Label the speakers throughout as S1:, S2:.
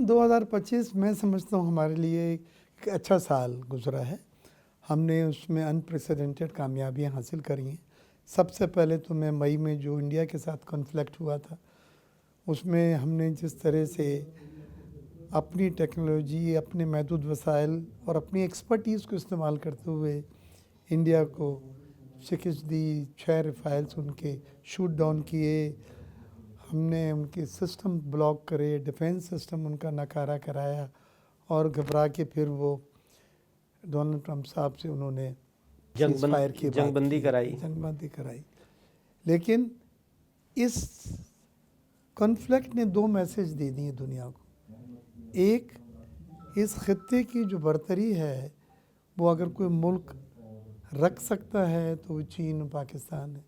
S1: دیکھیں 2025 میں سمجھتا ہوں ہمارے لیے ایک اچھا سال گزرا ہے. ہم نے اس میں انپریسیڈنٹڈ کامیابیاں حاصل کری ہیں. سب سے پہلے تو میں مئی میں جو انڈیا کے ساتھ کنفلکٹ ہوا تھا اس میں ہم نے جس طرح سے اپنی ٹیکنالوجی، اپنے محدود وسائل اور اپنی ایکسپرٹیز کو استعمال کرتے ہوئے انڈیا کو شکست دی. 6 ریفائلس ان کے شوٹ ڈاؤن کیے. ہم نے ان کے سسٹم بلاک کرے، ڈیفینس سسٹم ان کا ناکارہ کرایا اور گھبرا کے پھر وہ ڈونلڈ ٹرمپ صاحب سے انہوں نے
S2: جنگ بندی
S1: کرائی. لیکن اس کنفلکٹ نے 2 میسیج دے دیے دنیا کو. ایک، اس خطے کی جو برتری ہے وہ اگر کوئی ملک رکھ سکتا ہے تو وہ چین و پاکستان ہے،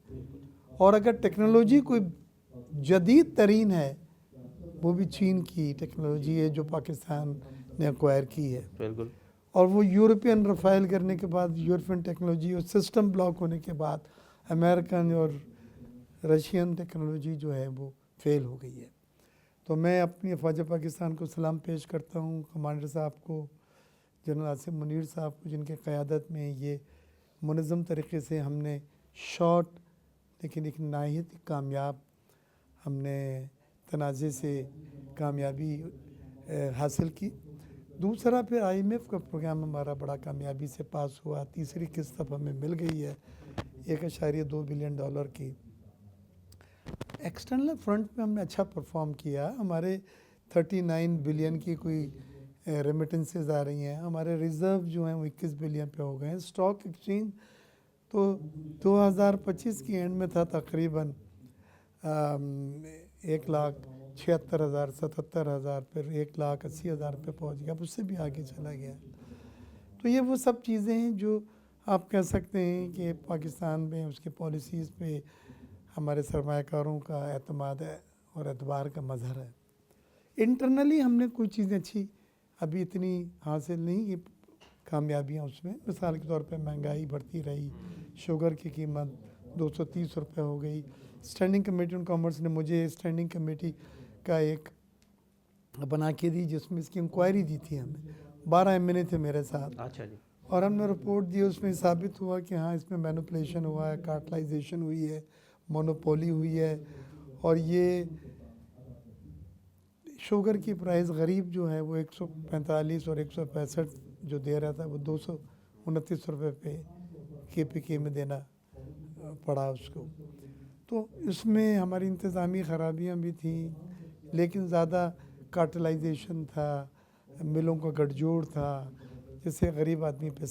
S1: اور اگر ٹیکنالوجی کوئی جدید ترین ہے وہ بھی چین کی ٹیکنالوجی ہے جو پاکستان نے ایکوائر کی ہے.
S2: بالکل.
S1: اور وہ یورپین رفائل کرنے کے بعد، یورپین ٹیکنالوجی اور سسٹم بلاک ہونے کے بعد امریکن اور رشین ٹیکنالوجی جو ہے وہ فیل ہو گئی ہے. تو میں اپنی افواج پاکستان کو سلام پیش کرتا ہوں، کمانڈر صاحب کو، جنرل آصف منیر صاحب کو، جن کے قیادت میں یہ منظم طریقے سے ہم نے شارٹ لیکن ایک نہایت کامیاب ہم نے تنازع سے کامیابی حاصل کی. دوسرا پھر IMF کا پروگرام ہمارا بڑا کامیابی سے پاس ہوا. تیسری قسط اب ہمیں مل گئی ہے $1.2 بلین کی. ایکسٹرنل فرنٹ میں ہم نے اچھا پرفارم کیا. ہمارے 39 بلین کی کوئی ریمیٹنسز آ رہی ہیں. ہمارے ریزرو جو ہیں وہ 21 بلین پہ ہو گئے ہیں. اسٹاک ایکسچینج تو 2025 کی اینڈ میں تھا تقریباً 1,76,000 77,000، پھر 1,80,000 پہ پہنچ گیا، اب اس سے بھی آگے چلا گیا. تو یہ وہ سب چیزیں ہیں جو آپ کہہ سکتے ہیں کہ پاکستان میں اس کے پالیسیز پہ ہمارے سرمایہ کاروں کا اعتماد ہے اور اعتبار کا مظہر ہے. انٹرنلی ہم نے کوئی چیزیں اچھی ابھی اتنی حاصل نہیں کی کامیابیاں اس میں. مثال کے طور پہ مہنگائی بڑھتی رہی، شوگر کی قیمت 230 روپے ہو گئی. اسٹینڈنگ کمیٹی آن کامرس نے مجھے اسٹینڈنگ کمیٹی کا ایک بنا کے دی جس میں اس کی انکوائری دی تھی. ہمیں 12 MNA تھے میرے ساتھ.
S2: اچھا جی.
S1: اور ہم نے رپورٹ دی، اس میں ثابت ہوا کہ ہاں اس میں مینوپولیشن ہوا ہے، کارٹلائزیشن ہوئی ہے، مونوپولی ہوئی ہے. اور یہ شوگر کی پرائز غریب جو ہے وہ 145 اور 165 جو دے رہا تھا وہ 229 روپے پہ KPK میں دینا پڑا اس کو. تو اس میں ہماری انتظامی خرابیاں بھی تھیں، لیکن زیادہ کارٹلائزیشن تھا، ملوں کا گٹھ جوڑ تھا، جس سے غریب آدمی پہ